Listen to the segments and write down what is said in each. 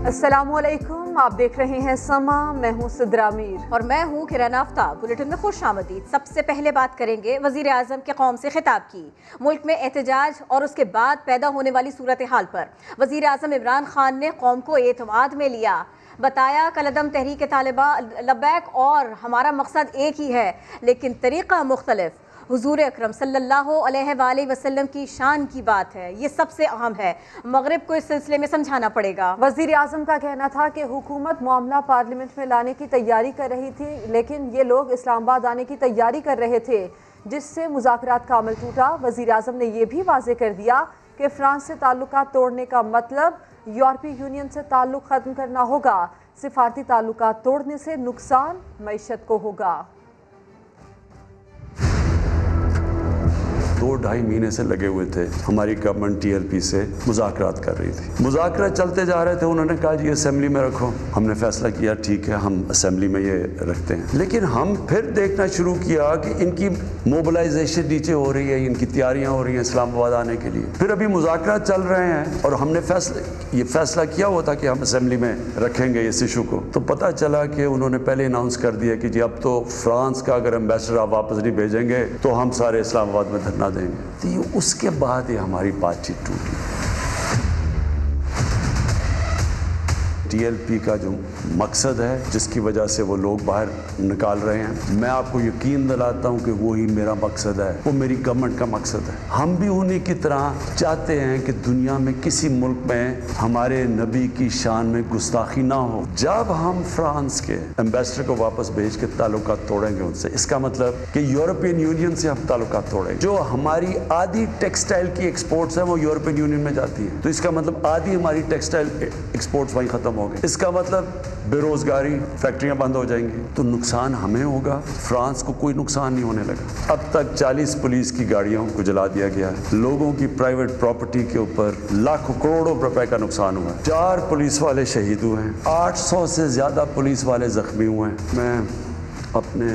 अस्सलामुअलैकुम, आप देख रहे हैं समा। मैं हूं सिद्रा मीर और मैं हूं किरण आफ्ताब। बुलेटिन में खुश आमदीद। सबसे पहले बात करेंगे वजीर आजम के कौम से खिताब की। मुल्क में एहतजाज और उसके बाद पैदा होने वाली सूरत हाल पर वजीर आजम इमरान खान ने कौम को एतमाद में लिया। बताया कलदम तहरीक तालिबा लब्बैक और हमारा मकसद एक ही है लेकिन तरीक़ा मुख्तलिफ। हुजूर अकरम सल्लल्लाहु अलैहि वसल्लम की शान की बात है, ये सबसे अहम है। मगरिब को इस सिलसिले में समझाना पड़ेगा। वजीर आजम का कहना था कि हुकूमत मामला पार्लियामेंट में लाने की तैयारी कर रही थी, लेकिन ये लोग इस्लामाबाद आने की तैयारी कर रहे थे, जिससे मुज़ाकरात का अमल टूटा। वजीर आजम ने यह भी वाज़े कर दिया कि फ्रांस से ताल्लुकात तोड़ने का मतलब यूरोपीय यूनियन से ताल्लुक ख़त्म करना होगा। सिफारती ताल्लुकात तोड़ने से नुकसान मईशत को होगा। 2-2.5 महीने से लगे हुए थे। हमारी गवर्नमेंट TLP से मुज़ाकरात कर रही थी। मुज़ाकरात चलते जा रहे थे। उन्होंने कहा जी असेंबली में रखो। हमने फैसला किया ठीक है, हम असेंबली में ये रखते हैं। लेकिन हम फिर देखना शुरू किया कि इनकी मोबिलाइजेशन नीचे हो रही है, इनकी तैयारियां हो रही हैं इस्लामाबाद आने के लिए। फिर अभी मुज़ाकरात चल रहे हैं और हमने ये फैसला किया हुआ था कि हम असेंबली में रखेंगे इस इशू को। तो पता चला कि उन्होंने पहले अनाउंस कर दिया कि जी अब तो फ्रांस का अगर एम्बेसडर आप वापस नहीं भेजेंगे तो हम सारे इस्लामाबाद में धरना देंगे। तो ये उसके बाद ये हमारी बातचीत टूटी। TLP का जो मकसद है, जिसकी वजह से वो लोग बाहर निकाल रहे हैं, मैं आपको यकीन दिलाता हूँ कि वही मेरा मकसद है, वो मेरी गवर्नमेंट का मकसद है। हम भी उन्हीं की तरह चाहते हैं कि दुनिया में किसी मुल्क में हमारे नबी की शान में गुस्ताखी ना हो। जब हम फ्रांस के एम्बेसडर को वापस भेज के ताल्लुकात तोड़ेंगे उनसे, इसका मतलब कि यूरोपियन यूनियन से हम ताल्लुकात तोड़ेंगे। जो हमारी आधी टेक्सटाइल की एक्सपोर्ट्स है वो यूरोपियन यूनियन में जाती है, तो इसका मतलब आधी हमारी टेक्सटाइल एक्सपोर्ट्स वहीं खत्म हो गए। इसका मतलब बेरोजगारी, फैक्ट्रियां बंद हो जाएंगी, तो नुकसान हमें होगा, फ्रांस को कोई नुकसान नहीं होने लगा। अब तक 40 पुलिस की गाड़ियों को जला दिया गया है। लोगों की प्राइवेट प्रॉपर्टी के ऊपर लाखों करोड़ों रुपए का नुकसान हुआ है। 4 पुलिस वाले शहीद हुए हैं, 800 से ज्यादा पुलिस वाले जख्मी हुए हैं। मैं अपने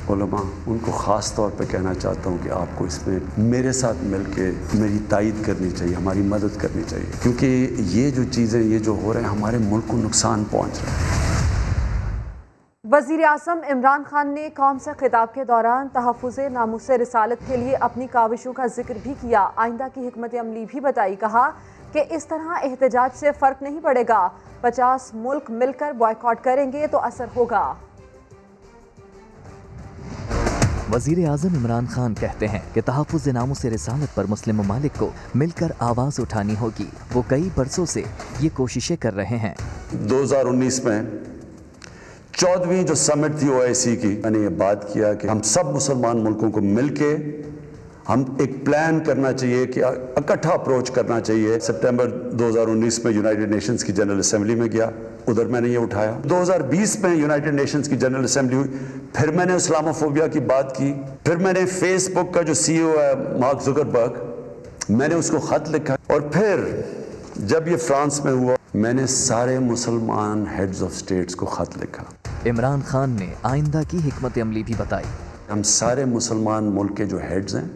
उलमा उनको ख़ास तौर पे कहना चाहता हूँ कि आपको इसमें मेरे साथ मिलके मेरी तायद करनी चाहिए, हमारी मदद करनी चाहिए, क्योंकि ये जो चीज़ें ये जो हो रहे हैं हमारे मुल्क को नुकसान पहुँच रहा है। वज़ीर आज़म इमरान खान ने कौम से खिताब के दौरान तहफ़्फ़ुज़ नामूस रिसालत के लिए अपनी काविशों का जिक्र भी किया। आइंदा की हिकमत अमली भी बताई। कहा कि इस तरह एहतजाज से फ़र्क नहीं पड़ेगा, 50 मुल्क मिलकर बॉयकॉट करेंगे तो असर होगा। वज़ीर आज़म इमरान खान कहते हैं कि तहफ़्फ़ुज़ नामूस रिसालत पर मुस्लिम ममालिक को मिलकर आवाज़ उठानी होगी। वो कई बरसों से ये कोशिशें कर रहे हैं। 2019 में 14वीं जो समिट थी OIC की, मैंने ये बात किया कि हम सब मुसलमान मुल्कों को मिलके हम एक प्लान करना चाहिए कि इकट्ठा अप्रोच करना चाहिए। सितंबर 2019 में यूनाइटेड नेशंस की जनरल असेंबली में गया, उधर मैंने ये उठाया। 2020 में यूनाइटेड नेशंस की जनरल असेंबली हुई, फिर मैंने इस्लामोफोबिया की बात की। फिर मैंने फेसबुक का जो CEO है मार्क ज़ुकरबर्ग, मैंने उसको ख़त लिखा। और फिर जब ये फ्रांस में हुआ, मैंने सारे मुसलमान हेड्स ऑफ स्टेट्स को ख़त लिखा। इमरान खान ने आइंदा की हिकमत अमली भी बताई। हम सारे मुसलमान मुल्क के जो हेड्स हैं,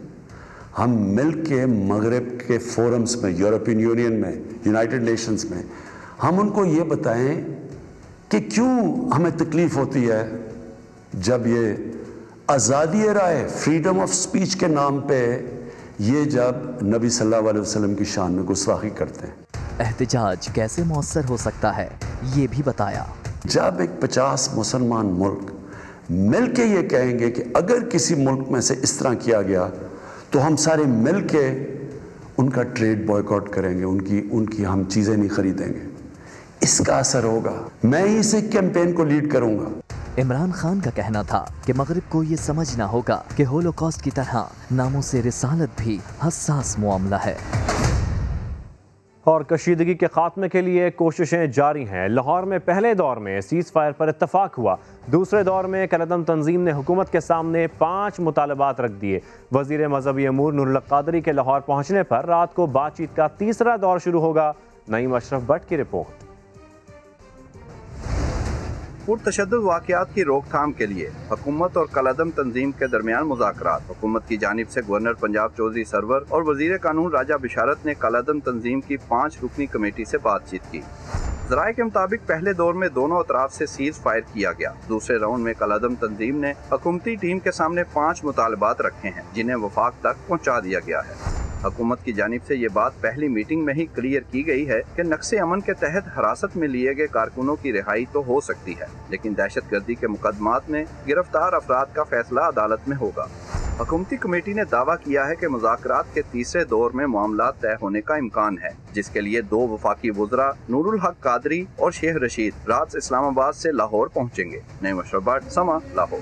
हम मिल के मगरब के फोरम्स में, यूरोपियन यूनियन में, यूनाइटेड नेशंस में, हम उनको ये बताएं कि क्यों हमें तकलीफ़ होती है जब ये आज़ादी राय, फ्रीडम ऑफ स्पीच के नाम पे ये जब नबी सल्लल्लाहु अलैहि वसल्लम की शान में गुस्ताखी करते हैं। एहतजाज कैसे मौसर हो सकता है ये भी बताया। जब एक 50 मुसलमान मुल्क मिल के ये कहेंगे कि अगर किसी मुल्क में से इस तरह किया गया तो हम सारे मिल के उनका ट्रेड बॉयकॉट करेंगे, उनकी हम चीज़ें नहीं खरीदेंगे, इसका असर होगा। मैं ही इस कैंपेन को लीड करूंगा। इमरान खान का कहना था कि मगरिब को ये समझना होगा कि होलोकॉस्ट की तरह नामूस रिसालत भी हसास मामला है और कशीदगी के खात्मे के लिए कोशिशें जारी हैं। लाहौर में पहले दौर में सीज़ फायर पर इत्तफाक हुआ। दूसरे दौर में कलदम तंजीम ने हुकूमत के सामने 5 मुतालबात रख दिए। वज़ीर मज़हबी अमूर नूरुल हक क़ादरी के लाहौर पहुँचने पर रात को बातचीत का तीसरा दौर शुरू होगा। नईम अशरफ भट्ट की रिपोर्ट। पुरतशद्दुद वाक़यात की रोकथाम के लिए हुकूमत और कलदम तंजीम के दरमियान मुज़ाकरात। हुकूमत की जानिब से गवर्नर पंजाब चौधरी सरवर और वज़ीर कानून राजा बिशारत ने कलदम तंजीम की 5 रुकनी कमेटी से बातचीत की। जराये के मुताबिक पहले दौर में दोनों अतराफ से सीज फायर किया गया। दूसरे राउंड में कलअदम तंजीम ने हुकूमती टीम के सामने 5 मुतालबात रखे हैं, जिन्हें वफाक तक पहुँचा दिया गया है। हुकूमत की जानिब से ये बात पहली मीटिंग में ही क्लियर की गई है कि नक्शे अमन के तहत हिरासत में लिए गए कारकुनों की रिहाई तो हो सकती है, लेकिन दहशतगर्दी के मुकदमात में गिरफ्तार अफराद का फैसला अदालत में होगा। हुकूमती कमेटी ने दावा किया है कि मुज़ाकरात के तीसरे दौर में मामला तय होने का इम्कान है, जिसके लिए 2 वफाकी वुज़रा नूरुल हक कादरी और शेख रशीद रात इस्लामाबाद से लाहौर पहुँचेंगे। नईम अशरफ भट्ट, समा, लाहौर।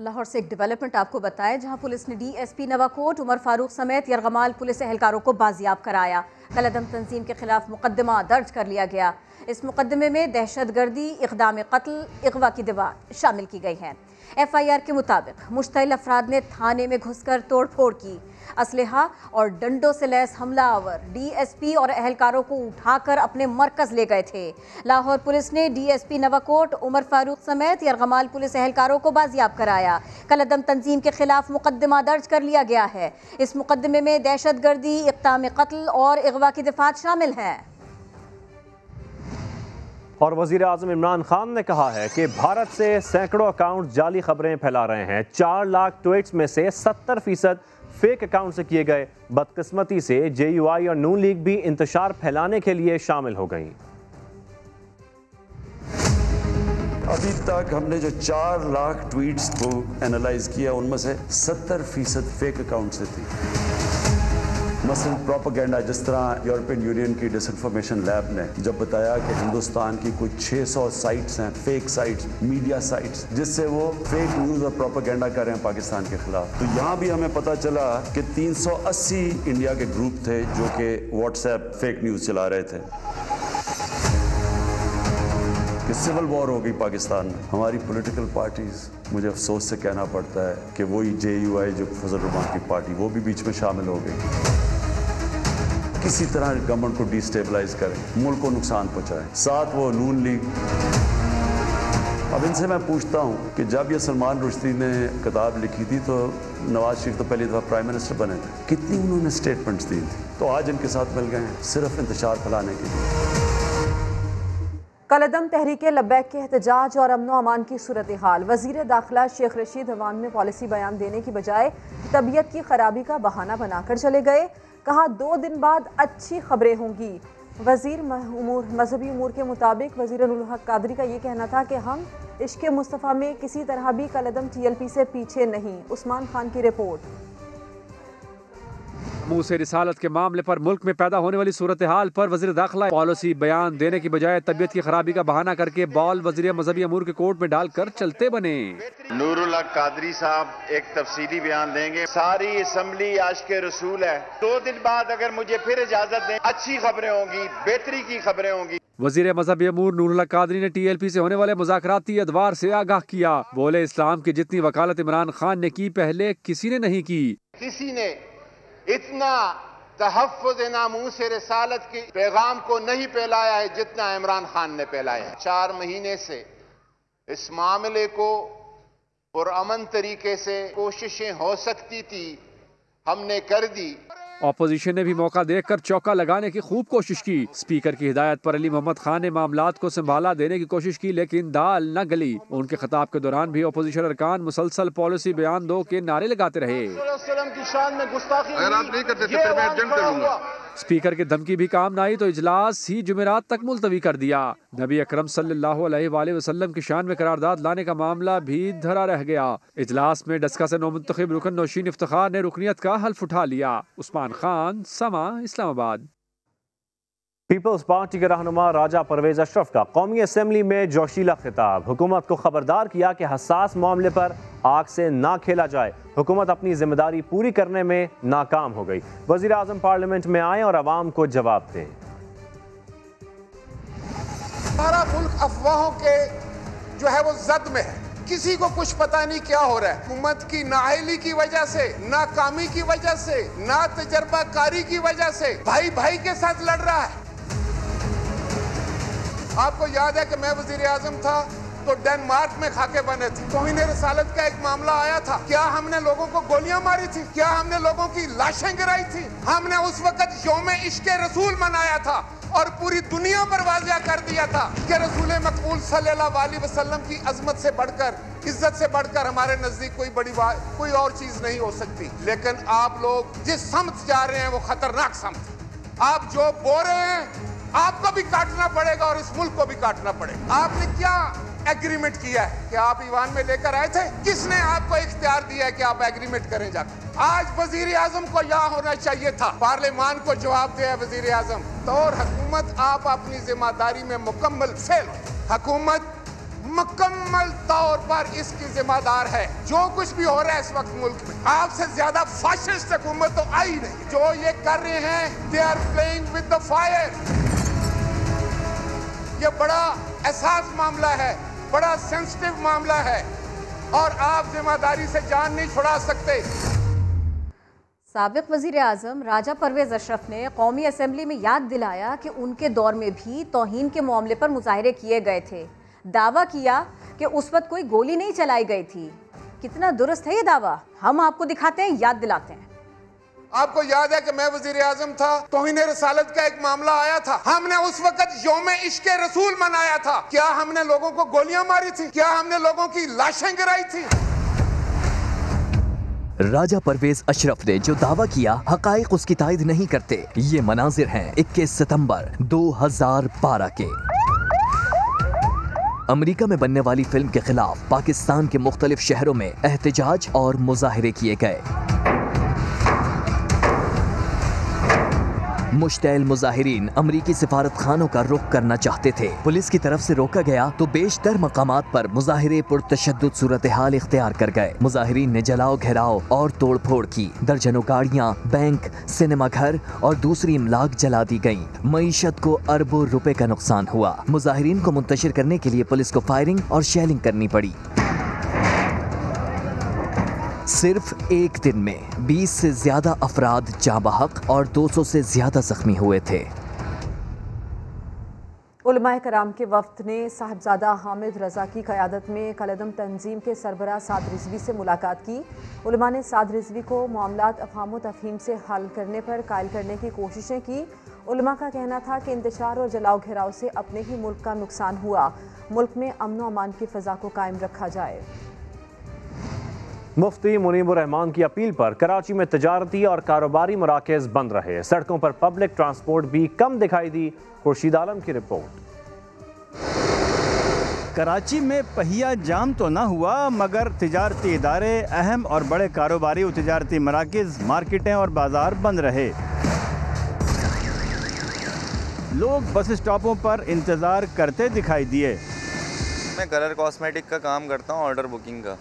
लाहौर से एक डेवलपमेंट आपको बताएं, जहां पुलिस ने DSP नवाकोट उमर फारूक समेत यरगमाल पुलिस एहलकारों को बाजियाब कराया। कलअदम तंजीम के खिलाफ मुकदमा दर्ज कर लिया गया। इस मुकदमे में दहशतगर्दी, इक़दाम कत्ल, अगवा की दवा शामिल की गई हैं। FIR के मुताबिक मुश्तइल अफराद ने थाने में घुसकर तोड़फोड़ की। असलहा और डंडों से लैस हमलावर DSP और एहलकारों को उठाकर अपने मरकज ले गए थे। लाहौर पुलिस ने DSP नवाकोट उमर फारूक समेत यरगमाल पुलिस एहलकारों को बाजियाब कराया। कलअदम तंजीम के खिलाफ मुकदमा दर्ज कर लिया गया है। इस मुकदमे में दहशतगर्दी, इक़दाम कत्ल और अगवा की दफात शामिल हैं। और वज़ीर आज़म इमरान खान ने कहा है कि भारत से सैकड़ों अकाउंट जाली खबरें फैला रहे हैं। 4 लाख ट्वीट्स में से 70% फेक अकाउंट से किए गए। बदकिस्मती से JUI और नून लीग भी इंतशार फैलाने के लिए शामिल हो गई। अभी तक हमने जो 4 लाख ट्वीट्स को एनालाइज किया, उनमें से 70% फेक अकाउंट से थी। मसलन प्रोपेगेंडा, जिस तरह यूरोपियन यूनियन की डिसइंफॉर्मेशन लैब ने जब बताया कि हिंदुस्तान की कुछ 600 साइट्स हैं, फेक साइट्स, मीडिया साइट्स, जिससे वो फेक न्यूज़ और प्रोपेगेंडा कर रहे हैं पाकिस्तान के खिलाफ। तो यहाँ भी हमें पता चला कि 380 इंडिया के ग्रुप थे जो कि व्हाट्सएप फेक न्यूज़ चला रहे थे। कि सिविल वॉर हो गई पाकिस्तान में। हमारी पॉलिटिकल पार्टीज, मुझे अफसोस से कहना पड़ता है कि वही JUI जो फजल रहमान की पार्टी, वो भी बीच में शामिल हो गई। किसी तरह गवर्नमेंट को डिस्टेबलाइज करें, मुल्क को नुकसान पहुंचाएं। साथ वो नून लीग। अब इनसे मैं पूछता हूं कि जब ये सलमान रुश्दी ने किताब लिखी थी तो नवाज शरीफ तो पहली दफ़ा प्राइम मिनिस्टर बने थे, कितनी उन्होंने स्टेटमेंट्स दी थी, तो आज इनके साथ मिल गए हैं सिर्फ इंतशार फैलाने के लिए। कलअदम तहरीक लब्बैक के एहतजाज और अमन अमान की सूरत हाल। वज़ीर दाखिला शेख रशीद अवान में पॉलिसी बयान देने की बजाय तबीयत की खराबी का बहाना बनाकर चले गए। कहा 2 दिन बाद अच्छी खबरें होंगी। वज़ीर मजहबी उमूर के मुताबिक वज़ीर नूरुल हक कादरी का ये कहना था कि हम इश्क़ मुस्तफ़ा में किसी तरह भी कलअदम TLP से पीछे नहीं। उस्मान खान की रिपोर्ट। मुँह से रिसालत के मामले पर मुल्क में पैदा होने वाली सूरत हाल पर वज़ीर दाखिला पॉलिसी बयान देने की बजाय तबीयत की खराबी का बहाना करके बॉल वज़ीर मजहबी अमूर के कोर्ट में डालकर चलते बने। नूरुल हक कादरी साहब एक तफसीली बयान देंगे। सारी असम्बली आशिक़े रसूल है। 2 दिन बाद अगर मुझे फिर इजाजत दें, अच्छी खबरें होंगी, बेहतरी की खबरें होंगी। वज़ीर मजहबी अमूर नूरुल हक कादरी ने TLP से होने वाले मुज़ाकराती अदवार से आगाह किया। बोले इस्लाम की जितनी वकालत इमरान खान ने की, पहले किसी ने नहीं की। किसी ने इतना तहफ़्फ़ुज़ नामूस रिसालत के पैगाम को नहीं फैलाया है जितना इमरान खान ने फैलाया है। 4 महीने से इस मामले को पुरअमन तरीके से कोशिशें हो सकती थी, हमने कर दी। ऑपोजिशन ने भी मौका देखकर चौका लगाने की खूब कोशिश की। स्पीकर की हिदायत पर अली मोहम्मद खान ने मामलात को संभाला देने की कोशिश की, लेकिन दाल न गली। उनके खिताब के दौरान भी ऑपोजिशन अरकान मुसलसल पॉलिसी बयान दो के नारे लगाते रहे। स्पीकर की धमकी भी काम न आई तो इजलास ही जुमेरात तक मुलतवी कर दिया। नबी अकरम सल्लल्लाहु अलैहि वसल्लम की शान में करारदाद लाने का मामला भी धरा रह गया। इजलास में डस्का से नौमुंतखब रुकन नौशीन इफ्तिखार ने रुकनियत का हल्फ उठा लिया। उस्मान खान, समा, इस्लामाबाद। पीपल्स पार्टी के रहनुमा राजा परवेज अशरफ का कौमी असम्बली में जोशीला खिताब। हुकूमत को खबरदार किया कि हसास मामले पर आग से ना खेला जाए। हुकूमत अपनी जिम्मेदारी पूरी करने में नाकाम हो गई। वज़ीर आज़म पार्लियामेंट में आए और आवाम को जवाब दें। सारा मुल्क अफवाहों के जो है वो जद में है। किसी को कुछ पता नहीं क्या हो रहा है। हुकूमत की नाअहली की वजह से, नाकामी की वजह से, ना तजर्बाकारी की वजह से भाई भाई के साथ लड़ रहा है। आपको याद है कि मैं वजीर आजम था तो डेनमार्क में खाके बने थे। तौहीन रिसालत का एक मामला आया था। क्या हमने लोगों को गोलियां मारी थी? क्या हमने लोगों की लाशें गिराई थी? हमने उस वक्त यौम इश्क़े रसूल मनाया था। और पूरी दुनिया पर वाज़िया कर दिया था कि रसूल मकबूल सल्लल्लाहु अलैहि वसल्लम की अजमत से बढ़कर, इज्जत से बढ़कर हमारे नजदीक कोई और चीज नहीं हो सकती। लेकिन आप लोग जिस समत जा रहे हैं वो खतरनाक समत। आप जो बोल रहे हैं आपको भी काटना पड़ेगा और इस मुल्क को भी काटना पड़ेगा। आपने क्या एग्रीमेंट किया है कि आप ईवान में लेकर आए थे? किसने आपको इख्तियार दिया है कि आप एग्रीमेंट करें जाकर? आज वजीर आजम को यहाँ होना चाहिए था, पार्लियामान को जवाब दिया वजीर आजम तो। और हुकूमत आप अपनी जिम्मेदारी में मुकम्मल फेल हो। हुकूमत मुकम्मल तौर पर इसकी जिम्मेदार है। जो कुछ भी हो रहा है इस वक्त मुल्क में, आपसे ज्यादा फाशिस्ट हुकूमत तो आई नहीं। जो ये कर रहे हैं, they are playing with the fire. ये बड़ा एहसास मामला है, बड़ा सेंसिटिव मामला है और आप जिम्मेदारी से जान नहीं छुड़ा सकते। साबिक वजीर आजम राजा परवेज अशरफ ने कौमी असम्बली में याद दिलाया कि उनके दौर में भी तौहीन के मामले पर मुजाहरे किए गए थे। दावा किया कि उस वक्त कोई गोली नहीं चलाई गई थी। कितना दुरुस्त है ये दावा, हम आपको दिखाते हैं, याद दिलाते हैं। आपको याद है कि मैं वजीर आजम था, तौहीन रसालत का एक मामला आया था। हमने उस वक्त यौम इश्क़ रसूल मनाया था। क्या हमने लोगों को गोलियां मारी थी? क्या हमने लोगों की लाशें गिराई थी? राजा परवेज अशरफ ने जो दावा किया, हकाइक उसकी तायद नहीं करते। ये मनाजिर हैं 21 सितंबर 2012 के। अमेरिका में बनने वाली फिल्म के खिलाफ पाकिस्तान के मुख्तलिफ शहरों में एहतजाज और मुजाहिरे किए गए। मुश्तैल मुजाहिरीन अमरीकी सिफारत खानों का रुख करना चाहते थे। पुलिस की तरफ से रोका गया तो बेशतर मकामात पर मुजाहिरे पुरतशद्दुद सूरत हाल इख्तियार कर गए। मुजाहिरीन ने जलाओ घेराव और तोड़ फोड़ की। दर्जनों गाड़ियां, बैंक, सिनेमा घर और दूसरी इमलाक जला दी गयी। मईशत को अरबों रुपए का नुकसान हुआ। मुजाहिरीन को मुंतशिर करने के लिए पुलिस को फायरिंग और शेलिंग करनी पड़ी। सिर्फ एक दिन में 20 से ज्यादा अफराद जाँ बहक और 200 से ज्यादा जख्मी हुए थे। उलमाए कराम के वफ्द ने साहिबजादा हामिद रजा की क़यादत में कलदम तंजीम के सरबराह साद रिजवी से मुलाकात की। उलमा ने साद रिजवी को मामलात अफ़हाम व तफ़हीम से हल करने पर कायल करने की कोशिशें की। उलमा का कहना था कि इंतशार और जलाओ घेराव से अपने ही मुल्क का नुकसान हुआ। मुल्क में अमन व अमान की फ़ज़ा को कायम रखा जाए। मुफ्ती मुनीबुर रहमान की अपील पर कराची में तजारती और कारोबारी मराकज़ बंद रहे। सड़कों पर पब्लिक ट्रांसपोर्ट भी कम दिखाई दी। खुर्शीद आलम की रिपोर्ट। कराची में पहिया जाम तो ना हुआ, मगर तिजारती इदारे, अहम और बड़े कारोबारी और तिजारती मराकज़, मार्केटें और बाजार बंद रहे। लोग बस स्टॉपों पर इंतज़ार करते दिखाई दिए। मैं कलर कॉस्मेटिक का काम करता हूँ, ऑर्डर बुकिंग का।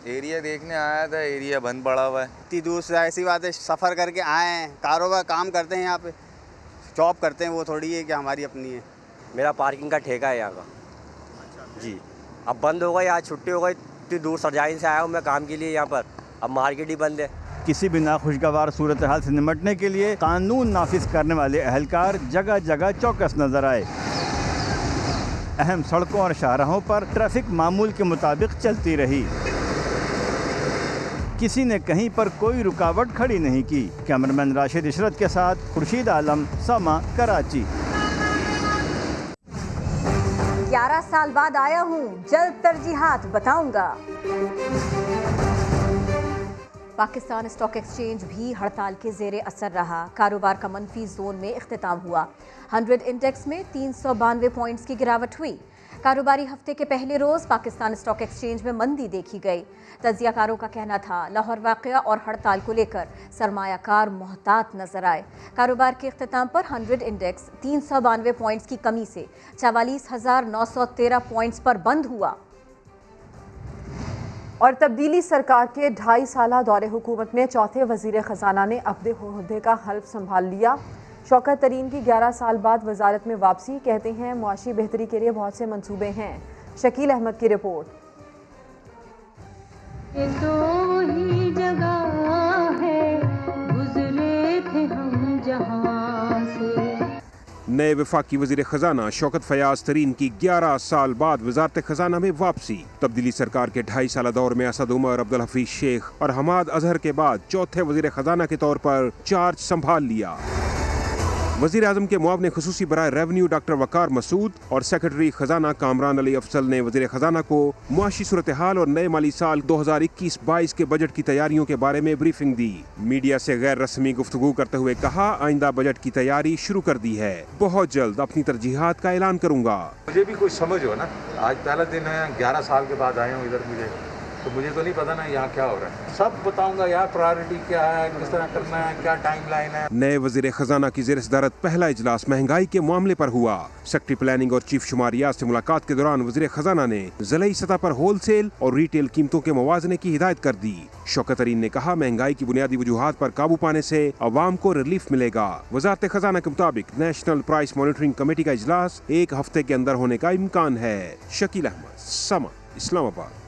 एरिया देखने आया था, एरिया बंद पड़ा हुआ है। इतनी दूर से ऐसी बात है, सफ़र करके आए हैं, कारोबार काम करते हैं, यहाँ पे जॉब करते हैं, वो थोड़ी है कि हमारी अपनी है। मेरा पार्किंग का ठेका है यहाँ का। जी, अब बंद हो गई, आज छुट्टी हो गई। इतनी दूर सरजाइन से आया हूँ मैं काम के लिए यहाँ पर, अब मार्केट ही बंद है। किसी भी नाखुशगवार सूरत हाल से निपटने के लिए कानून नाफिज करने वाले अहलकार जगह जगह चौकस नजर आए। अहम सड़कों और शाहराहों पर ट्रैफिक मामूल के मुताबिक चलती रही। किसी ने कहीं पर कोई रुकावट खड़ी नहीं की। कैमरामैन राशिद इशरत के साथ खुर्शीद आलम, समा, कराची। 11 साल बाद आया हूँ, जल्द तरजीहात बताऊंगा। पाकिस्तान स्टॉक एक्सचेंज भी हड़ताल के जेर असर रहा। कारोबार का मनफी जोन में इख्तिताम हुआ। 100 इंडेक्स में 392 पॉइंट्स की गिरावट हुई। कारोबारी हफ्ते के पहले रोज़ पाकिस्तान स्टॉक एक्सचेंज में मंदी देखी गई। तजियाकारों का कहना था लाहौर वाक़या और हड़ताल को लेकर सरमायाकार मोहतात नजर आए। कारोबार के इख्तिताम पर 100 इंडेक्स 392 पॉइंट्स की कमी से 44,913 पॉइंट्स पर बंद हुआ। और तब्दीली सरकार के 2.5 साला दौरे हुकूमत में चौथे वजीर ख़जाना ने अपने ओहदे का हल्फ संभाल लिया। शौकत तरीन की 11 साल बाद वजारत में वापसी, कहते हैं मुआशी बेहतरी के लिए बहुत से मंसूबे हैं। शकील अहमद की रिपोर्ट। तो ही जगह है, गुजरे थे हम जहां से। नए वफाकी वजीर खजाना शौकत फयाज तरीन की 11 साल बाद वजारत खजाना में वापसी। तब्दीली सरकार के 2.5 साला दौर में असद उमर, अब्दुल हफीज शेख और हमाद अजहर के बाद चौथे वजीर खजाना के तौर पर चार्ज संभाल लिया। वज़ीर आज़म के मुआवने खुसूसी बराए रेवेन्यू डॉक्टर वकार मसूद और सेक्रेटरी खजाना कामरान अली अफसल ने वज़ीर खजाना को मुआशी सूरत हाल और नए माली साल 2021-22 के बजट की तैयारियों के बारे में ब्रीफिंग दी। मीडिया से गैर रस्मी गुफ्तगू करते हुए कहा, आइंदा बजट की तैयारी शुरू कर दी है, बहुत जल्द अपनी तरजीहात का ऐलान करूँगा। मुझे भी कुछ समझ हो ना, आज पहला दिन है, 11 साल के बाद आया हूँ इधर, मुझे तो नहीं पता ना यहाँ क्या हो रहा है। सब बताऊंगा यहाँ प्रायोरिटी क्या है, किस तरह करना है, क्या टाइम लाइन है। नए वजीर खजाना की ज़ेर सदारत पहला इजलास महंगाई के मामले पर हुआ। सेक्रेटरी प्लानिंग और चीफ शुमारियात से मुलाकात के दौरान वजीर खजाना ने ज़िलाई सतह पर होलसेल और रिटेल कीमतों के मवाजने की हिदायत कर दी। शौकत तरीन ने कहा, महंगाई की बुनियादी वजूहात पर काबू पाने से अवाम को रिलीफ मिलेगा। वजारत खजाना के मुताबिक नेशनल प्राइस मॉनिटरिंग कमेटी का इजलास 1 हफ्ते के अंदर होने का इम्कान है। शकील अहमद, समा, इस्लामाबाद।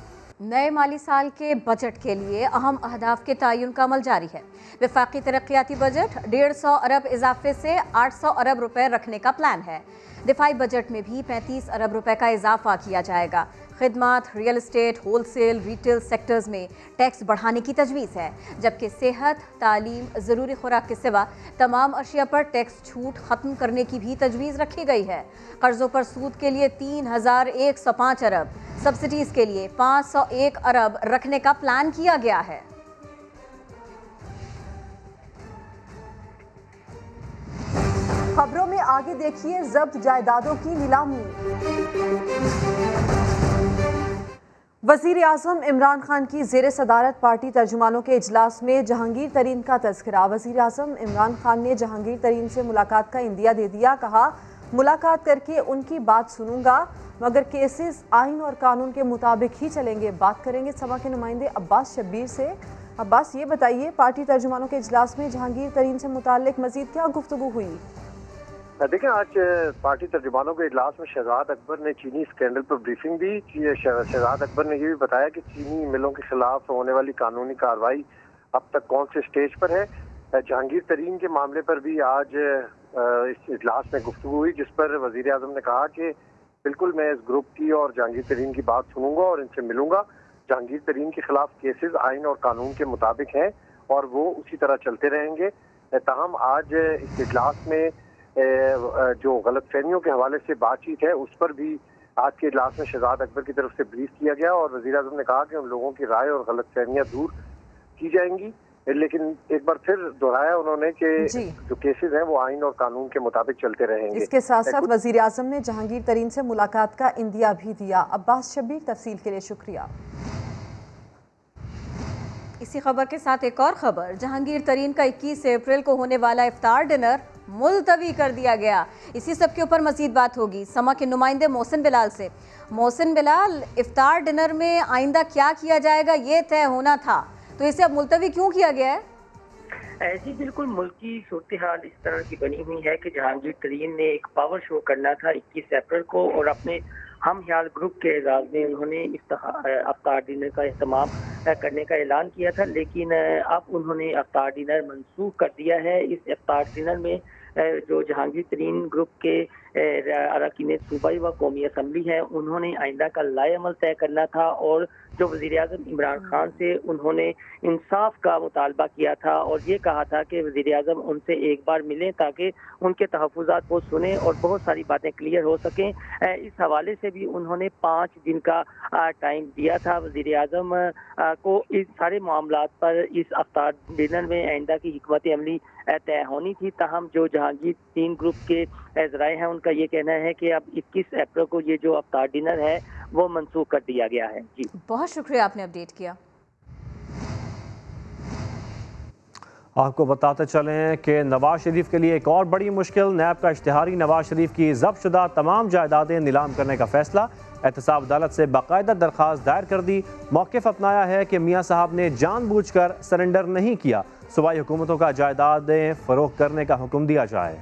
नए माली साल के बजट के लिए अहम अहदाफ के तयन का अमल जारी है। वफाकी तरक्याती बजट 150 अरब इजाफे से 800 अरब रुपए रखने का प्लान है। दिफाई बजट में भी 35 अरब रुपए का इजाफा किया जाएगा। खिदमत, real estate, wholesale, retail sectors में टैक्स बढ़ाने की तजवीज़ है, जबकि सेहत, तालीम, ज़रूरी खुराक के सिवा तमाम अशिया पर टैक्स छूट ख़त्म करने की भी तजवीज़ रखी गई है। कर्ज़ों पर सूद के लिए 3105 अरब, सब्सिडीज़ के लिए 501 अरब रखने का प्लान किया गया है। खबरों में आगे देखिए, जब्त जायदादों की नीलामी। वज़ीर आज़म इमरान खान की ज़ेर सदारत पार्टी तर्जुमानों के इजलास में जहांगीर तरीन का तज़किरा। वज़ीर आज़म इमरान खान ने जहांगीर तरीन से मुलाकात का इंदिया दे दिया। कहा, मुलाकात करके उनकी बात सुनूंगा, मगर केसेस आइन और कानून के मुताबिक ही चलेंगे। बात करेंगे समा के नुमाइंदे अब्बास शब्बीर से। अब्बास, ये बताइए, पार्टी तर्जुमानों के इजलास में जहांगीर तरीन से मुताल्लिक मज़ीद क्या गुफ्तगू हुई? देखें, आज पार्टी तर्जुमानों के इजलास में शहजाद अकबर ने चीनी स्कैंडल पर ब्रीफिंग दी। शहजाद अकबर ने ये भी बताया कि चीनी मिलों के खिलाफ होने वाली कानूनी कार्रवाई अब तक कौन से स्टेज पर है। जहांगीर तरीन के मामले पर भी आज इस इजलास में गुफ्तगू हुई, जिस पर वजीर आज़म ने कहा कि बिल्कुल मैं इस ग्रुप की और जहांगीर तरीन की बात सुनूंगा और इनसे मिलूंगा। जहांगीर तरीन के खिलाफ केसेस आइन और कानून के मुताबिक हैं और वो उसी तरह चलते रहेंगे। ताहम आज इस इजलास में जो गलतफहमियों के हवाले से बातचीत है, उस पर भी आज के इजलास में शहजाद अकबर की तरफ से ब्रीफ किया गया और वज़ीर आज़म ने कहा कि उन लोगों की राय और गलतफहमियां दूर की जाएंगी। लेकिन एक बार फिर दोहराया उन्होंने कि जो केसेस हैं वो आइन और कानून के मुताबिक चलते रहेंगे। इसके साथ साथ वज़ीर आज़म ने जहांगीर तरीन से मुलाकात का इंदिया भी दिया। अब्बास शब्बीर, तफसील के लिए शुक्रिया। इसी खबर के साथ एक और खबर, जहांगीर तरीन का 21 अप्रैल को होने वाला इफ्तार डिनर मुलतवी कर दिया गया। इसी सब के ऊपर मजीद बात होगी समा के नुमाइंदे मोहसिन बिलाल से। मोहसिन बिलाल, इफ्तार डिनर में आइंदा क्या किया जाएगा ये तय होना था, तो इसे अब मुलतवी क्यों किया गया है? ऐसी बिल्कुल मुल्की सूरत हाल इस तरह की बनी हुई है कि जहांगीर तरीन ने एक पावर शो करना था 21 अप्रैल को और अपने हम ख्याल ग्रुप के एजाज में उन्होंने इफ्तार डिनर का एहतमाम करने का ऐलान किया था, लेकिन अब उन्होंने इफ्तार डिनर मनसूख कर दिया है। इस इफ्तार डिनर में जो जहांगीर तरीन ग्रुप के अरकान सूबाई व कौमी असम्बली है, उन्होंने आइंदा का लाएअमल तय करना था और जो वज़ीर आज़म इमरान खान से उन्होंने इंसाफ का मुतालबा किया था और ये कहा था कि वज़ीर आज़म उनसे एक बार मिलें ताकि उनके तहफ़्फ़ुज़ात को सुने और बहुत सारी बातें क्लियर हो सकें। इस हवाले से भी उन्होंने 5 दिन का टाइम दिया था वज़ीर आज़म को इस सारे मामलात पर इस इफ्तार डिनर में आइंदा की हिकमत अमली तय होनी थी। ताहम जो जहांगीर तरीन ग्रुप के ज़राए हैं, उनका ये कहना है कि अब 21 अप्रैल को ये जो इफ्तार डिनर है वो मनसूख कर दिया गया है। जी, बहुत शुक्रिया, आपने अपडेट किया। आपको बताते चलें कि नवाज शरीफ के लिए एक और बड़ी मुश्किल, नैब का इश्तिहारी नवाज शरीफ की जब्त शुदा तमाम जायदादें नीलाम करने का फैसला। एहतसाब अदालत से बाकायदा दरख्वास्त दायर कर दी। मौक़िफ़ अपनाया है कि मियाँ साहब ने जानबूझकर सरेंडर नहीं किया। सूबाई हुकूमतों का जायदादें फ़रोख्त करने का हुक्म दिया जाए।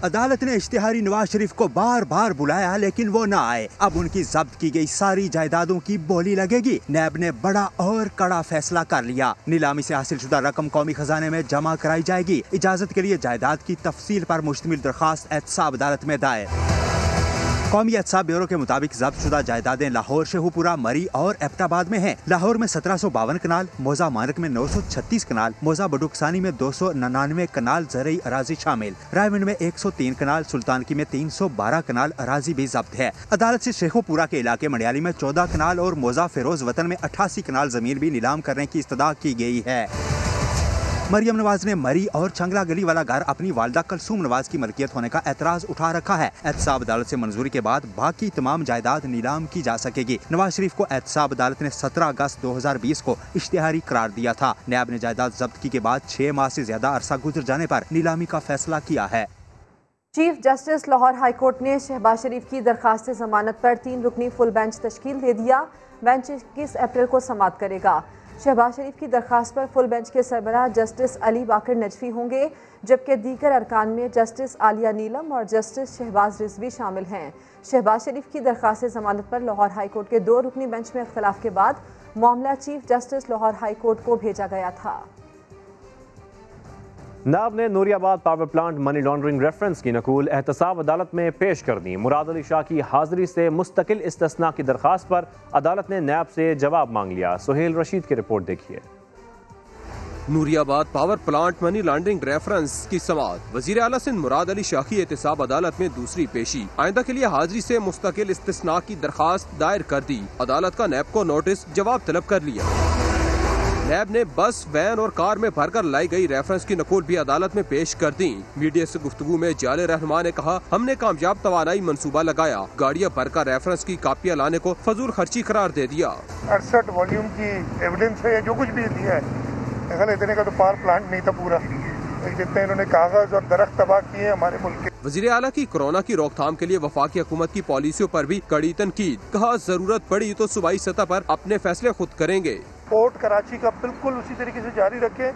अदालत ने इश्तिहारी नवाज शरीफ को बार बार बुलाया लेकिन वो ना आए। अब उनकी जब्त की गई सारी जायदादों की बोली लगेगी। नैब ने बड़ा और कड़ा फैसला कर लिया। नीलामी से हासिल शुदा रकम कौमी खजाने में जमा कराई जाएगी। इजाजत के लिए जायदाद की तफसील पर मुश्तमिल दरखास्त एहतसाब अदालत में दायर। कौमी एहतसाब ब्यूरो के मुताबिक जब्त शुदा जायदादें लाहौर, शेखुपुरा, मरी और एबटाबाद में हैं। लाहौर में 1752 कनाल, मौजा मानक में 936 कनाल, मौजा बडुकसानी में 299 कनाल ज़रई अराजी शामिल। रायमंड में 103 कनाल, सुल्तानकी में 312 कनाल अराजी भी जब्त है। अदालत से शेखुपुरा के इलाके मंडियाली में 14 कनाल और मौजा फिरोज वतन में 88 कनाल जमीन भी नीलाम करने की इस्तदा की गई है। मरियम नवाज ने मरी और चंगला गली वाला घर अपनी वालदा कलसूम नवाज की मलकियत होने का एतराज उठा रखा है। एहतसाब अदालत से मंजूरी के बाद बाकी तमाम जायदाद नीलाम की जा सकेगी। नवाज शरीफ को एहतसाब अदालत ने 17 अगस्त 2020 को इश्तिहारी करार दिया था। नैब ने जायदाद जब्त के बाद 6 माह से ज्यादा अरसा गुजर जाने पर नीलामी का फैसला किया है। Chief justice Lahore high court ने शहबाज शरीफ की दरखास्त जमानत पर 3 रुकनी फुल बेंच तश्कील दे दिया। बेंच 21 अप्रैल को समाअत करेगा। शहबाज शरीफ की दरखास्त पर फुल बेंच के सरबराह जस्टिस अली बाकर नजफी होंगे, जबकि दीगर अरकान में जस्टिस आलिया नीलम और जस्टिस शहबाज रिजवी शामिल हैं। शहबाज शरीफ की दरखास्त जमानत पर लाहौर हाई कोर्ट के 2 रुकनी बेंच में इख्तलाफ के बाद मामला chief justice Lahore high court को भेजा गया था। नाब ने Nooriabad power plant money laundering reference की नकूल एहतसाब अदालत में पेश कर दी। मुराद अली शाह की हाजिरी से मुस्तकिल इस्तिस्ना की दरखास्त पर अदालत ने नैब से जवाब मांग लिया। सुहेल रशीद की रिपोर्ट देखिए। Nooriabad power plant money laundering reference की समाअत। वजीर आला सिंध मुराद अली शाह की एहतसाब अदालत में दूसरी पेशी। आइंदा के लिए हाजिरी से मुस्तकिल इस्तिस्ना की दरखास्त दायर कर दी। अदालत का नैब को नोटिस जवाब तलब कर लिया। नैब ने बस, वैन और कार में भरकर लाई गई रेफरेंस की नकूल भी अदालत में पेश कर दी। मीडिया से गुफ्तगू में जाले रहनुमा ने कहा, हमने कामयाब तवानाई मंसूबा लगाया, गाड़ियाँ भरकर रेफरेंस की कापियाँ लाने को फजूल खर्ची करार दे दिया। 68 वॉल्यूम की एविडेंस है, जो कुछ भी दिया है, इतने का तो पावर प्लांट नहीं था पूरा, जितने इन्होंने कागज और दरख्त तबाह किए हमारे मुल्क के। वज़ीर आला की कोरोना की रोकथाम के लिए वफाकी हुकूमत की पॉलिसियों पर भी कड़ी तनकीद। कहा, जरूरत पड़ी तो सूबाई सतह पर अपने फैसले खुद करेंगे। पोर्ट कराची का बिल्कुल उसी तरीके से जारी रखें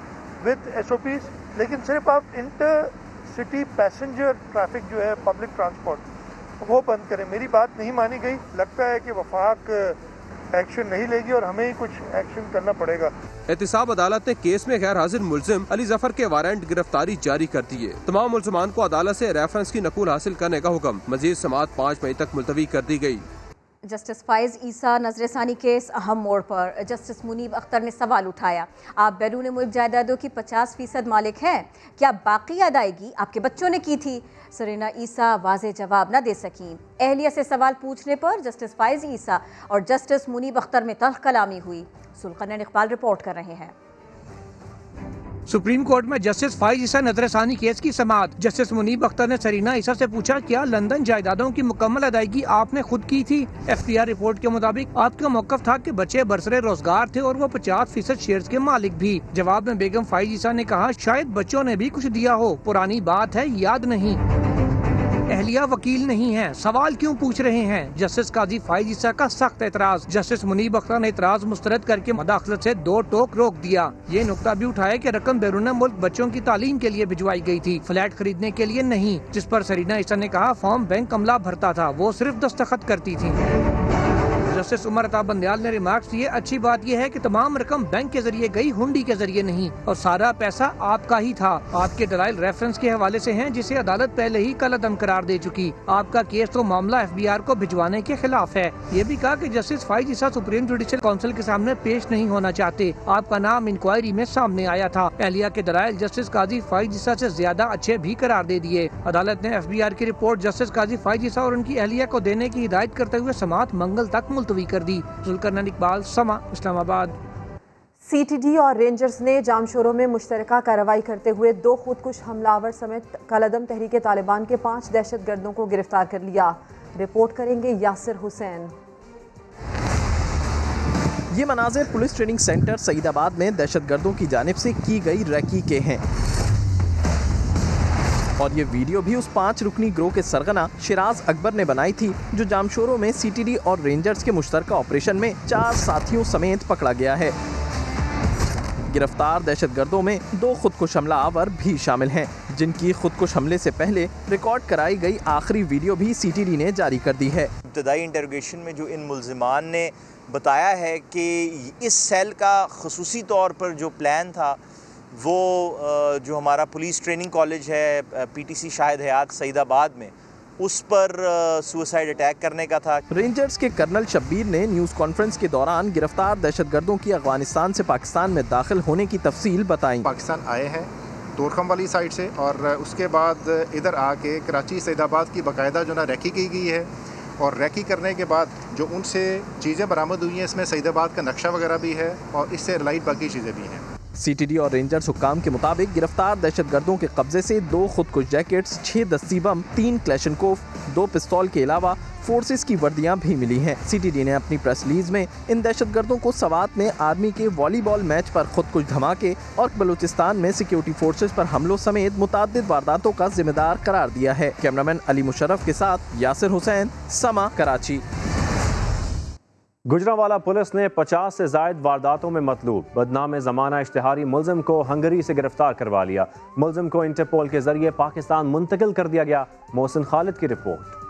विद SOPs, लेकिन सिर्फ आप इंटर सिटी पैसेंजर ट्रैफिक जो है पब्लिक ट्रांसपोर्ट वो बंद करें। मेरी बात नहीं मानी गई, लगता है कि वफाक एक्शन नहीं लेगी और हमें ही कुछ एक्शन करना पड़ेगा। एहतसाब अदालत ने केस में गैर हाजिर मुलजिम अली जफर के वारंट गिरफ्तारी जारी कर दिए। तमाम मुलजमान को अदालत से रेफरेंस की नकूल हासिल करने का हुक्म। मजीद समाअत 5 मई तक मुलतवी कर दी गई। जस्टिस फाइज ईसा नजरसानी केस अहम मोड़ पर। जस्टिस मुनीब अख्तर ने सवाल उठाया, आप बैरून मुल्क जायदादों की 50% मालिक हैं, क्या बाकी अदायगी आपके बच्चों ने की थी? सरीना ईसा वाज़े जवाब न दे सकीं। अहलिया से सवाल पूछने पर जस्टिस फाइज ईसा और जस्टिस मुनीब अख्तर में तल्ख कलामी हुई। सुल्तान इकबाल रिपोर्ट कर रहे हैं। सुप्रीम कोर्ट में जस्टिस फाइज ईसा नजरसानी केस की समाअत। जस्टिस मुनीब अख्तर ने सरीना ईसा से पूछा, क्या लंदन जायदादों की मुकम्मल अदायगी आपने खुद की थी? FPR रिपोर्ट के मुताबिक आपका मौकफ था कि बच्चे बरसरे रोजगार थे और वो 50% शेयर्स के मालिक भी। जवाब में बेगम फाइज ईसा ने कहा, शायद बच्चों ने भी कुछ दिया हो, पुरानी बात है, याद नहीं। अहलिया वकील नहीं है, सवाल क्यों पूछ रहे हैं? जस्टिस काजी फाइज ईसा का सख्त एतराज। जस्टिस मुनीब अख्तर ने एतराज मुस्तरद करके मदाखलत से 2 टोक रोक दिया। ये नुक्ता भी उठाया कि रकम बैरून मुल्क बच्चों की तालीम के लिए भिजवाई गई थी, फ्लैट खरीदने के लिए नहीं। जिस पर सरीना ईसा ने कहा, फॉर्म बैंक अमला भरता था, वो सिर्फ दस्तखत करती थी। जस्टिस उमर अता बंदयाल ने रिमार्क्स दिए, अच्छी बात यह है कि तमाम रकम बैंक के जरिए गई, हुंडी के जरिए नहीं, और सारा पैसा आपका ही था। आपके दलाइल रेफरेंस के हवाले से हैं, जिसे अदालत पहले ही कलअदम करार दे चुकी। आपका केस तो मामला FBR को भिजवाने के खिलाफ है। ये भी कहा कि जस्टिस फाइज ईसा सुप्रीम जुडिशल काउंसिल के सामने पेश नहीं होना चाहते। आपका नाम इंक्वायरी में सामने आया था। अहलिया के दलाइल जस्टिस काजी फाइज ईसा से ज्यादा अच्छे भी करार दे दिए। अदालत ने FBR की रिपोर्ट जस्टिस काजी फाइज ईसा और उनकी अहलिया को देने की हिदायत करते हुए समाअत मंगल तक मुलतवी कर दी। जुल्करनैन इकबाल, समा, इस्लामाबाद। CTD और रेंजर्स ने जामशोरों में मुश्तरका कार्रवाई करते हुए 2 खुदकुश हमलावर समेत कलअदम तहरीक तालिबान के 5 दहशतगर्दों को गिरफ्तार कर लिया। रिपोर्ट करेंगे यासिर हुसैन। ये मनाजिर पुलिस ट्रेनिंग सेंटर सईदाबाद में दहशतगर्दों की जानिब से की गई रैकी के हैं और ये वीडियो भी उस 5 रुकनी ग्रोह के सरगना शिराज अकबर ने बनाई थी, जो जामशोरों में CTD और रेंजर्स के मुश्तरका ऑपरेशन में 4 साथियों समेत पकड़ा गया है। गिरफ्तार दहशतगर्दों में 2 खुदकुश हमला आवर भी शामिल हैं, जिनकी खुदकुश हमले से पहले रिकॉर्ड कराई गई आखिरी वीडियो भी CTD ने जारी कर दी है। इब्तदाई इंटरोगेशन में जो इन मुल्जिमान ने बताया है कि इस सेल का खसूसी तौर पर जो प्लान था वो जो हमारा पुलिस ट्रेनिंग कॉलेज है PTC शाहिद हयात सईदाबाद में, उस पर सुसाइड अटैक करने का था। रेंजर्स के कर्नल शब्बीर ने न्यूज़ कॉन्फ्रेंस के दौरान गिरफ्तार दहशतगर्दों की अफगानिस्तान से पाकिस्तान में दाखिल होने की तफसील बताई। पाकिस्तान आए हैं तोरखम वाली साइड से और उसके बाद इधर आके कराची सैदाबाद की बाकायदा जो ना रैकी की गई है और रैकी करने के बाद जो उनसे चीज़ें बरामद हुई हैं इसमें सैदाबाद का नक्शा वगैरह भी है और इससे रिलेटेड बाकी चीज़ें भी हैं। सीटीडी और रेंजर्स हुक्काम के मुताबिक गिरफ्तार दहशतगर्दों के कब्जे से 2 खुदकुश जैकेट्स, 6 दस्ती बम, 3 क्लैशनकोफ, 2 पिस्तौल के अलावा फोर्सेस की वर्दियां भी मिली हैं। सीटीडी ने अपनी प्रेस रिलीज में इन दहशतगर्दों को सवात में आर्मी के वॉलीबॉल मैच पर खुदकुश धमाके और बलूचिस्तान में सिक्योरिटी फोर्सेस पर हमलों समेत मुताद्दिद वारदातों का जिम्मेदार करार दिया है। कैमरामैन अली मुशर्रफ के साथ यासिर हुसैन, समा, कराची। गुजरांवाला पुलिस ने 50 से जायद वारदातों में मतलूब बदनाम ज़माना इश्तिहारी मुल्जिम को हंगरी से गिरफ्तार करवा लिया। मुल्जिम को इंटरपोल के जरिए पाकिस्तान मुंतकिल कर दिया गया। मोहसिन खालिद की रिपोर्ट।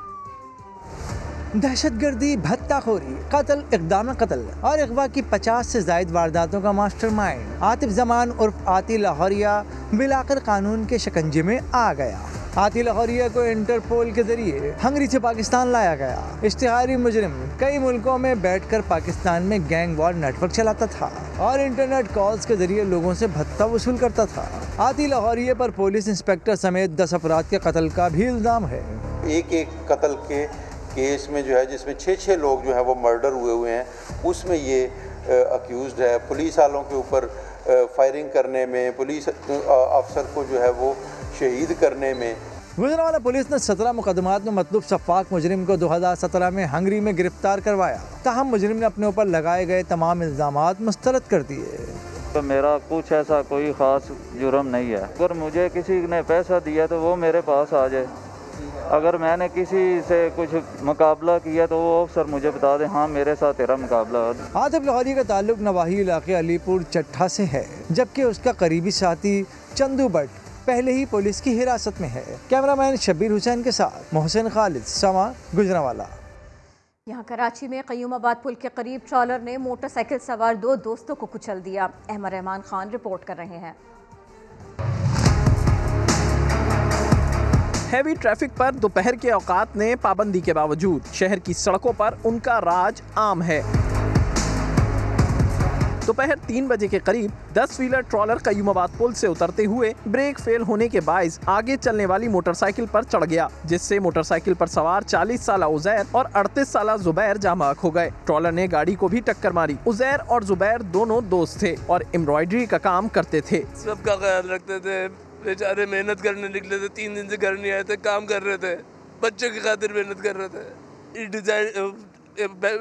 दहशतगर्दी, भत्ताखोरी, कत्ल, इक़दाम कत्ल और अगवा की 50 से जायद वारदातों का मास्टरमाइंड आतिफ जमान उर्फ आती लाहौरिया बिलाकर कानून के शिकंजे में आ गया। आती लाहौरिया को इंटरपोल के जरिए हंगरी से पाकिस्तान लाया गया। इश्तिहारी मुजरिम कई मुल्कों में बैठकर पाकिस्तान में गैंग वॉर नेटवर्क चलाता था और इंटरनेट कॉल्स के जरिए लोगों से भत्ता वसूल करता था। आती लाहौरिया पर पुलिस इंस्पेक्टर समेत 10 अफराद के कत्ल का भी इल्जाम है। एक कत्ल के केस में जो है जिसमें 6 लोग जो है वो मर्डर हुए हैं, उसमें ये अक्यूज्ड है। पुलिस वालों के ऊपर फायरिंग करने में, पुलिस अफसर को जो है वो शहीद करने में। गुजरांवाला पुलिस ने 17 मुकदमात में मतलूब शफाक मुजरिम को 2017 में हंगरी में गिरफ्तार करवाया। ताहम मुजरिम ने अपने ऊपर लगाए गए तमाम इल्जामात मुस्तरद कर दिए। तो मेरा कुछ ऐसा कोई ख़ास जुर्म नहीं है। अगर मुझे किसी ने पैसा दिया तो वो मेरे पास आ जाए। अगर मैंने किसी से कुछ मुकाबला किया तो वो अफसर मुझे बता दे, हाँ मेरे साथ तेरा मुकाबला। आतिफ लाहौरी का ताल्लुक नवाही इलाके अलीपुर चट्ठा से है, जबकि उसका करीबी साथी चंदू भट्ट पहले ही पुलिस की हिरासत में है। कैमरामैन शब्बीर हुसैन के साथ मोहसिन खालिद, समा, गुजरांवाला। यहाँ कराची में क़य्यूमाबाद पुल के करीब ट्रॉलर ने मोटरसाइकिल सवार 2 दोस्तों को कुचल दिया। अहमद रहमान खान रिपोर्ट कर रहे हैं। हैवी ट्रैफिक पर दोपहर के औकात ने पाबंदी के बावजूद शहर की सड़कों पर उनका राज आम है। दोपहर 3 बजे के करीब 10 व्हीलर ट्रॉलर क़य्यूमाबाद पुल से उतरते हुए ब्रेक फेल होने के बाइस आगे चलने वाली मोटरसाइकिल पर चढ़ गया, जिससे मोटरसाइकिल पर सवार 40 साला उजैर और 38 साला जुबैर जामाक हो गए। ट्रॉलर ने गाड़ी को भी टक्कर मारी। उजैर और जुबैर दोनों दोस्त थे और एम्ब्रॉयडरी का काम करते थे। सबका ख्याल रखते थे, बेचारे मेहनत करने निकले थे, 3 दिन से घर नहीं आए थे, काम कर रहे थे, बच्चों की खातिर मेहनत कर रहे थे,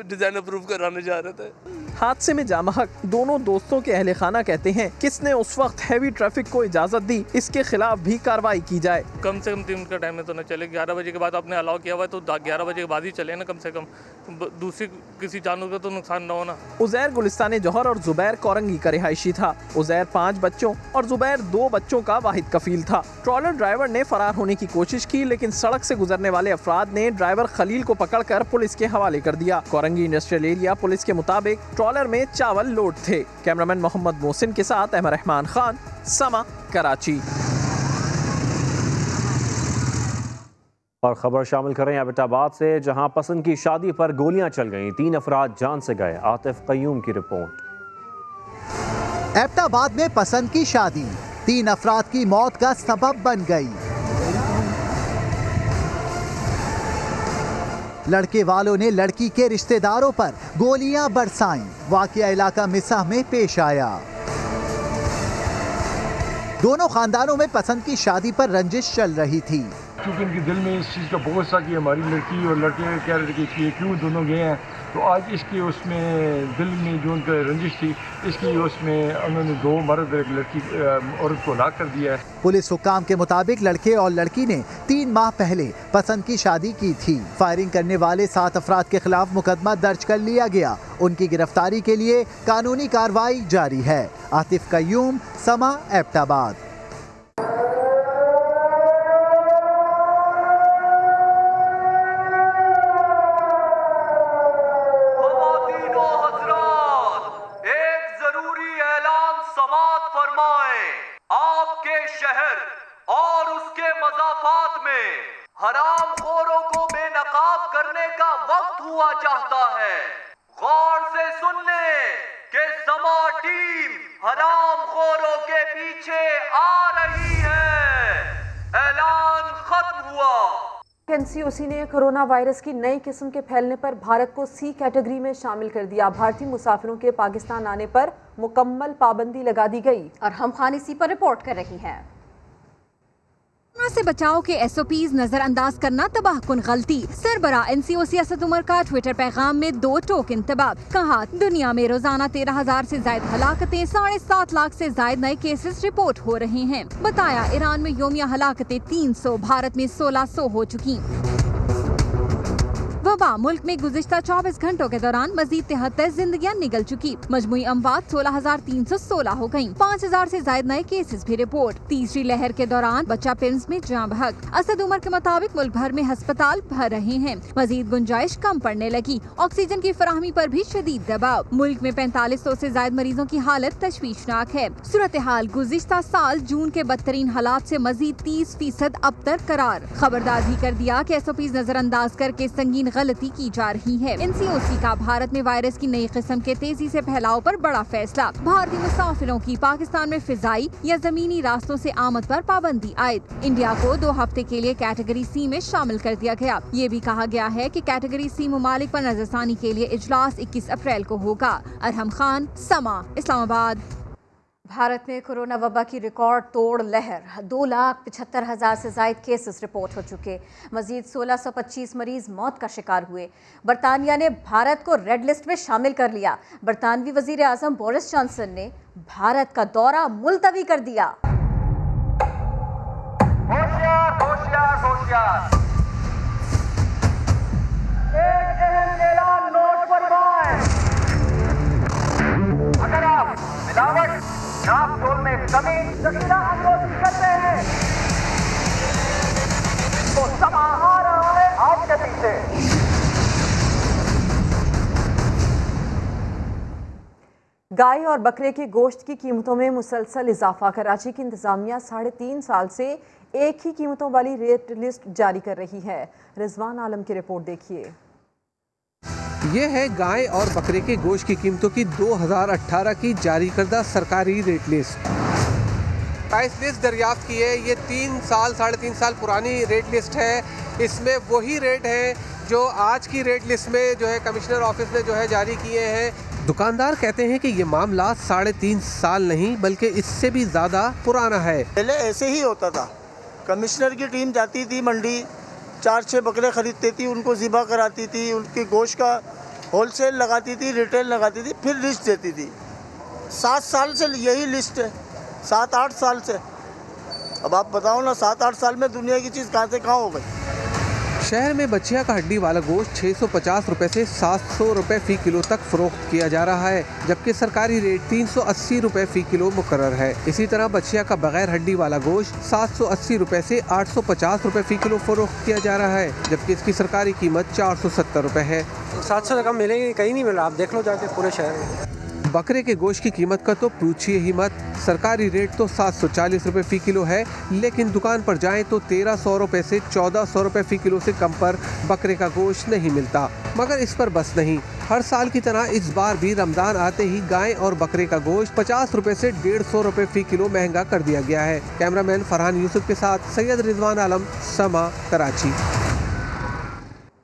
डिजाइन अप्रूव कराने जा रहे थे। हादसे में जामहक दोनों दोस्तों के अहले खाना कहते हैं किसने उस वक्त हैवी ट्रैफिक को इजाजत दी, इसके खिलाफ भी कार्रवाई की जाए। कम से कम 3 का टाइम में तो न चले, 11 बजे के बाद आपने अलाउ किया हुआ है तो 11 बजे के बाद ही चले ना, कम से कम दूसरी किसी जानवर का तो नुकसान न होना। उजैर गुलिस्तान जौहर और जुबैर कोरंगी का रिहायशी था। उजैर 5 बच्चों और जुबैर 2 बच्चों का वाहिद कफील था। ट्रॉलर ड्राइवर ने फरार होने की कोशिश की, लेकिन सड़क से गुजरने वाले अफराद ने ड्राइवर खलील को पकड़कर पुलिस के हवाले कर दिया। कोरंगी इंडस्ट्रियल एरिया पुलिस के मुताबिक ट्रॉलर में चावल लोड थे। कैमरामैन मोहम्मद मोहसिन के साथ अहमद रहमान खान, समा, कराची। और खबर शामिल करें एबटाबाद से, जहां पसंद की शादी पर गोलियां चल गईं, 3 अफराद जान से गए। आतिफ कयूम की रिपोर्ट। एबटाबाद में पसंद की शादी 3 अफराद की मौत का सबब बन गई। लड़के वालों ने लड़की के रिश्तेदारों पर गोलियां बरसाईं। वाकया इलाका मिसाह में पेश आया। दोनों खानदानों में पसंद की शादी पर रंजिश चल रही थी, क्योंकि उनके दिल में इस चीज़ का बहुत सा कि हमारी लड़की और लड़के कह रहे थे कि क्यों दोनों गए हैं, तो आज इसके उसमें दिल में जो उनका रंजिश थी, इसकी उसमें उन्होंने 2 मर्द एक लड़की औरत को हलाक कर दिया है। पुलिस हुक्काम के मुताबिक लड़के और लड़की ने 3 माह पहले पसंद की शादी की थी। फायरिंग करने वाले 7 अफराद के खिलाफ मुकदमा दर्ज कर लिया गया। उनकी गिरफ्तारी के लिए कानूनी कार्रवाई जारी है। आतिफ कयूम, समा, एबटाबाद। आपके शहर और उसके मज़ाफात में हरामखोरों को बेनकाब करने का वक्त हुआ चाहता है। गौर से सुन ले कि समा टीम हरामखोरों के पीछे आ रही है। ऐलान खत्म हुआ। एनसीओसी ने कोरोना वायरस की नई किस्म के फैलने पर भारत को सी कैटेगरी में शामिल कर दिया। भारतीय मुसाफिरों के पाकिस्तान आने पर मुकम्मल पाबंदी लगा दी गई। और हम खान इसी पर रिपोर्ट कर रही हैं। कोरोना से बचाव के SOPs नजरअंदाज करना तबाहकुन गलती। सरबरा एनसीओसी असद उमर का ट्विटर पैगाम में 2 टोक इंतबाह। कहा, दुनिया में रोजाना 13,000 से ज्यादा हलाकतें, 7.5 लाख से ज्यादा नए केसेस रिपोर्ट हो रहे हैं। बताया, ईरान में योमिया हलाकतें 300, भारत में 1600 हो चुकी। वबा मुल्क में गुज़िश्ता 24 घंटों के दौरान मजीद 73 जिंदगियां निगल चुकी। मजमुई अमवात 16,316 हो गयी। 5,000 से ज्यादा नए केसेस भी रिपोर्ट। तीसरी लहर के दौरान बच्चा पिल्स में जाँ बहक। असद उमर के मुताबिक मुल्क भर में अस्पताल भर रहे हैं। मजीद गुंजाइश कम पड़ने लगी। ऑक्सीजन की फराहमी पर भी शदीद दबाव। मुल्क में 4500 से ज्यादा मरीजों की हालत तशवीशनाक है। सूरत हाल गुज़िश्ता साल जून के बदतरीन हालात से मजीद 30% अबतर करार। खबरदार भी कर दिया कि SOPs नजरअंदाज करके संगीन गलती की जा रही है। एनसीओसी का भारत में वायरस की नई किस्म के तेजी से फैलाव पर बड़ा फैसला। भारतीय मुसाफिरों की पाकिस्तान में फिजाई या जमीनी रास्तों से आमद पर पाबंदी आयद। इंडिया को 2 हफ्ते के लिए कैटेगरी सी में शामिल कर दिया गया। ये भी कहा गया है कि कैटेगरी सी ममालिक पर नजरसानी के लिए इजलास 21 अप्रैल को होगा। अरहम खान, समा, इस्लामाबाद। भारत में कोरोना वबा की रिकॉर्ड तोड़ लहर। 2,75,000 से ज्यादा केसेस रिपोर्ट हो चुके। मजीद 1625 मरीज मौत का शिकार हुए। बरतानिया ने भारत को रेड लिस्ट में शामिल कर लिया। बरतानवी वजीर आजम बोरिस जॉनसन ने भारत का दौरा मुलतवी कर दिया। होशियार, होशियार, होशियार। एक अहम ऐलान नोट फरमाएं। अगर आप मिलावट, नाप तोल में कमी, जखीरा अनगोशी करते हैं तो समा आ रहा है आपके पीछे। गाय और बकरे के गोश्त की कीमतों में मुसलसल इजाफा। कराची की इंतजामिया 3.5 साल से एक ही कीमतों वाली रेट लिस्ट जारी कर रही है। रिजवान आलम की रिपोर्ट देखिए। ये है गाय और बकरे के गोश्त की कीमतों की 2018 की जारी करदा सरकारी रेट लिस्ट। प्राइस लिस्ट दरियाफ्त की है। ये 3.5 साल पुरानी रेट लिस्ट है। इसमें वही रेट है जो आज की रेट लिस्ट में जो है कमिश्नर ऑफिस ने जो है जारी किए हैं। दुकानदार कहते हैं कि ये मामला 3.5 साल नहीं बल्कि इससे भी ज़्यादा पुराना है। पहले ऐसे ही होता था। कमिश्नर की टीम जाती थी मंडी, 4-6 बकरे खरीदती थी, उनको ज़िबा कराती थी, उनके गोश्त का होलसेल लगाती थी, रिटेल लगाती थी, फिर लिस्ट देती थी। 7 साल से यही लिस्ट है, 7-8 साल से। अब आप बताओ ना, 7-8 साल में दुनिया की चीज़ कहाँ से कहाँ हो गई। शहर में बछिया का हड्डी वाला गोश्त 650 रुपए से 700 रुपए फ़ी किलो तक फरोख्त किया जा रहा है, जबकि सरकारी रेट 380 रुपए फ़ी किलो मुकर्रर है। इसी तरह बछिया का बगैर हड्डी वाला गोश्त 780 रुपए से 850 रुपए फ़ी किलो फरोख्त किया जा रहा है, जबकि इसकी सरकारी कीमत 470 रुपए है। 700 से कम मिलेगी कहीं नहीं मिल रहा, आप देख लो जाके पूरे शहर में। बकरे के गोश्त की कीमत का तो पूछिए ही मत। सरकारी रेट तो 740 रुपए फ़ी किलो है, लेकिन दुकान पर जाएं तो 1300 रुपए से 1400 रुपए फ़ी किलो से कम पर बकरे का गोश्त नहीं मिलता। मगर इस पर बस नहीं, हर साल की तरह इस बार भी रमज़ान आते ही गाय और बकरे का गोश्त 50 रुपए से 150 रुपए फ़ी किलो महंगा कर दिया गया है। कैमरामैन फरहान यूसुफ के साथ सैयद रिजवान आलम, समा, कराची।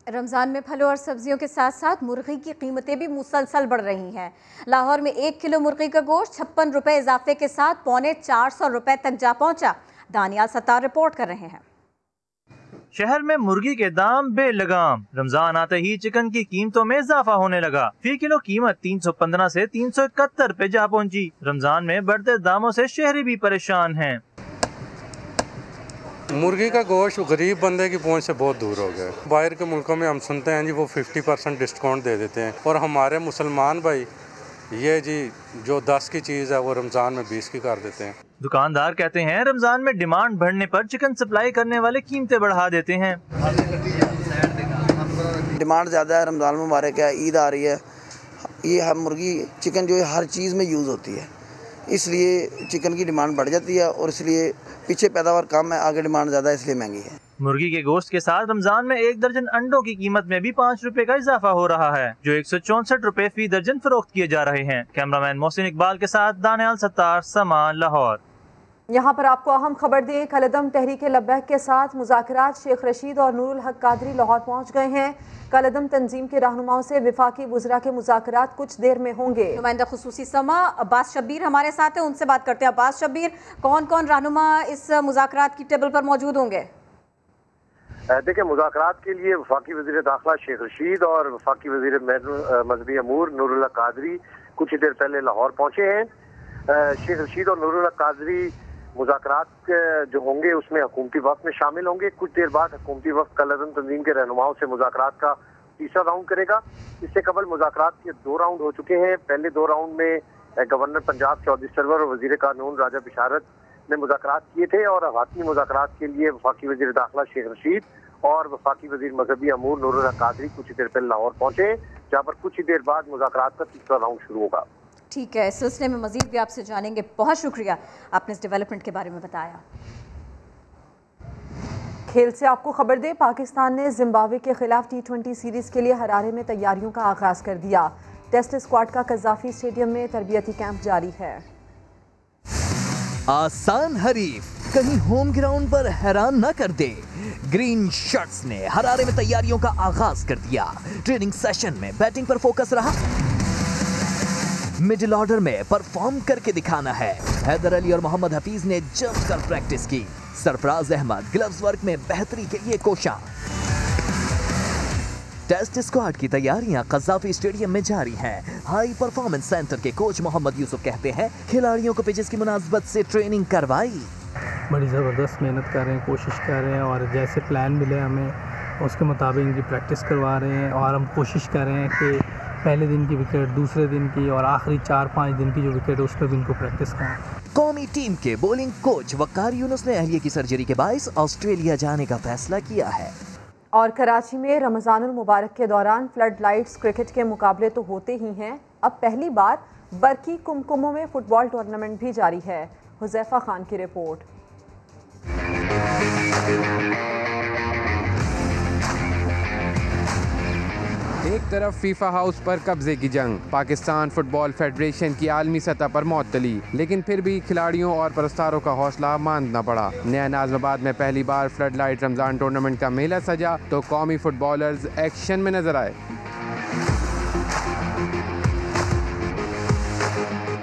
रमज़ान में फलों और सब्जियों के साथ साथ मुर्गी की कीमतें भी मुसलसल बढ़ रही हैं। लाहौर में 1 किलो मुर्गी का गोश्त 56 रुपए इजाफे के साथ 450 रुपए तक जा पहुंचा। दानियाल सत्तार रिपोर्ट कर रहे हैं। शहर में मुर्गी के दाम बेलगाम। रमजान आते ही चिकन की कीमतों में इजाफा होने लगा। फी किलो कीमत 315 से 371 पे जा पहुंची। रमजान में बढ़ते दामों से शहरी भी परेशान हैं। मुर्गी का गोश्त गरीब बंदे की पहुंच से बहुत दूर हो गया। बाहर के मुल्कों में हम सुनते हैं जी वो 50% डिस्काउंट दे देते हैं, और हमारे मुसलमान भाई ये जी जो 10 की चीज़ है वो रमज़ान में 20 की कर देते हैं। दुकानदार कहते हैं रमजान में डिमांड बढ़ने पर चिकन सप्लाई करने वाले कीमतें बढ़ा देते हैं। डिमांड ज़्यादा है, रमज़ान मुबारक है, ईद आ रही है, ये मुर्गी चिकन जो है हर चीज़ में यूज़ होती है, इसलिए चिकन की डिमांड बढ़ जाती है और इसलिए पीछे पैदावार कम है, आगे डिमांड ज़्यादा है, इसलिए महंगी है। मुर्गी के गोश्त के साथ रमजान में 1 दर्जन अंडों की कीमत में भी 5 रुपए का इजाफा हो रहा है, जो 164 रुपए फी दर्जन फरोख्त किए जा रहे हैं। कैमरामैन मोहसिन इकबाल के साथ दानियाल सत्तार, समा, लाहौर। यहाँ पर आपको अहम खबर दें, कलअदम तहरीक लब्बैक के साथ मुज़ाकरात शेख रशीद और नूरुल हक कादरी लाहौर पहुँच गए हैं। कलअदम तंजीम के रहनुमाओं से विफाकी वुज़रा के मुज़ाकरात कुछ देर में होंगे। नुमाइंदा खुसूसी समा अब्बास शब्बीर हमारे साथ हैं, उनसे बात करते हैं। अब्बास शब्बीर, कौन कौन रहनुमा इस मुज़ाकरात की टेबल पर मौजूद होंगे? देखिए, मुज़ाकरात के लिए वफाकी वज़ीर दाखिला शेख रशीद और वफाकी वज़ीर मजहबी अमूर नूरुल हक कादरी कुछ ही देर पहले लाहौर पहुँचे हैं। शेख रशीद और नूरुल हक कादरी मुज़ाकरात जो होंगे उसमें हुकूमती वक्त में शामिल होंगे। कुछ देर बाद हुकूमती वक्त कलअदम तंजीम के रहनुमाओं से मुज़ाकरात का तीसरा राउंड करेगा। इससे कबल मुज़ाकरात के 2 राउंड हो चुके हैं। पहले 2 राउंड में गवर्नर पंजाब चौधरी सरवर और वज़ीर कानून राजा बिशारत ने मुज़ाकरात किए थे और हातमी मुज़ाकरात के लिए वफाकी वज़ीर दाखिला शेख रशीद और वफाकी वज़ीर मजहबी अमूर नूरुल हक कादरी कुछ ही देर पहले लाहौर पहुँचे, जहाँ पर कुछ ही देर बाद मुज़ाकरात का तीसरा राउंड शुरू होगा। ठीक है, इस सिलसिले में मजीद भी आपसे जानेंगे। बहुत शुक्रिया, आपने इस डेवलपमेंट के बारे में बताया। खेल से आपको खबर दें, पाकिस्तान ने जिम्बाब्वे के खिलाफ T20 सीरीज के लिए हरारे में तैयारियों का आगाज कर दिया। टेस्ट स्क्वाड का कज़ाफी स्टेडियम में तरबियती कैंप जारी है। आसान हरीफ कहीं होम ग्राउंड पर हैरान न कर दे। ग्रीन शर्ट्स ने हरारे में तैयारियों का आगाज कर दिया। ट्रेनिंग सेशन में बैटिंग पर फोकस रहा, मिडिल ऑर्डर में परफॉर्म करके दिखाना है। हैदर अली और मोहम्मद हफीज ने जमकर प्रैक्टिस की। सरफराज अहमद ग्लव्स वर्क में बेहतरी के लिए कोशा। टेस्ट स्क्वाड की तैयारियां कज़ाफी स्टेडियम में जारी हैं। हाई परफॉर्मेंस सेंटर के कोच मोहम्मद यूसुफ कहते हैं, खिलाड़ियों को पिचेस की मुनासबत से ट्रेनिंग करवाई। बड़ी ज़बरदस्त मेहनत कर रहे हैं, कोशिश कर रहे हैं और जैसे प्लान मिले हमें उसके मुताबिक इनकी प्रैक्टिस करवा रहे हैं और हम कोशिश कर रहे हैं कि पहले दिन की विकेट, दूसरे दिन की और आखिरी 4-5 दिन की जो विकेट है उस पर भी इनको प्रैक्टिस करें। कौमी टीम के बॉलिंग कोच वक्कार यूनुस ने अहलिया की सर्जरी के बायस ऑस्ट्रेलिया जाने का फैसला किया है। और कराची में रमज़ानुल मुबारक के दौरान फ्लड लाइट्स क्रिकेट के मुकाबले तो होते ही हैं, अब पहली बार बरकी कुमकुमों में फुटबॉल टूर्नामेंट भी जारी है। हुज़ैफा खान की रिपोर्ट। एक तरफ फीफा हाउस पर कब्जे की जंग, पाकिस्तान फुटबॉल फेडरेशन की आलमी सतह पर मौतली, लेकिन फिर भी खिलाड़ियों और परस्तारों का हौसला मानना पड़ा। नया नाज़िमाबाद में पहली बार फ्लड लाइट रमज़ान टूर्नामेंट का मेला सजा तो कौमी फुटबॉलर्स एक्शन में नजर आए।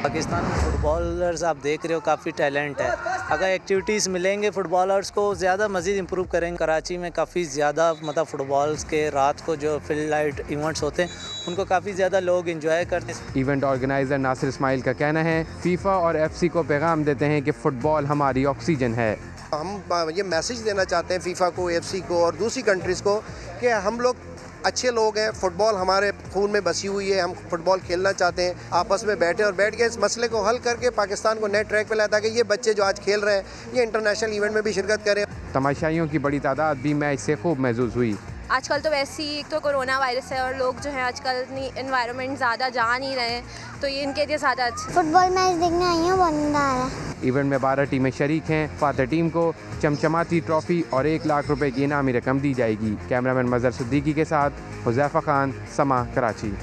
पाकिस्तान में फुटबॉलर्स आप देख रहे हो काफ़ी टैलेंट है। अगर एक्टिविटीज़ मिलेंगे फुटबॉलर्स को ज़्यादा मज़ीद इम्प्रूव करेंगे। कराची में काफ़ी ज़्यादा मतलब फुटबॉल्स के रात को जो फील्ड लाइट इवेंट्स होते हैं उनको काफ़ी ज़्यादा लोग इंजॉय करते हैं। इवेंट ऑर्गेनाइज़र नासिर इस्माइल का कहना है, फीफा और FC को पैगाम देते हैं कि फ़ुटबॉल हमारी ऑक्सीजन है। हम ये मैसेज देना चाहते हैं फीफा को, FC को और दूसरी कंट्रीज़ को कि हम लोग अच्छे लोग हैं, फुटबॉल हमारे खून में बसी हुई है, हम फुटबॉल खेलना चाहते हैं। आपस में बैठ के इस मसले को हल करके पाकिस्तान को नए ट्रैक पे लाया ताकि ये बच्चे जो आज खेल रहे हैं ये इंटरनेशनल इवेंट में भी शिरकत करें। तमाशाइयों की बड़ी तादाद भी मैच से खूब महसूस हुई। आजकल तो वैसे ही एक तो कोरोना वायरस है और लोग जो है आजकल इतनी एनवायरनमेंट ज़्यादा जा नहीं रहे हैं, तो ये इनके लिए ज़्यादा अच्छा। फुटबॉल मैच देखने आई हूँ, बहुत मज़ा आ रहा है। इवेंट में 12 टीमें शरीक हैं। फातह टीम को चमचमाती ट्रॉफी और 1 लाख रुपए की इनामी रकम दी जाएगी। कैमरामैन मजहर सिद्दीकी के साथ हुज़ैफा खान, समा, कराची।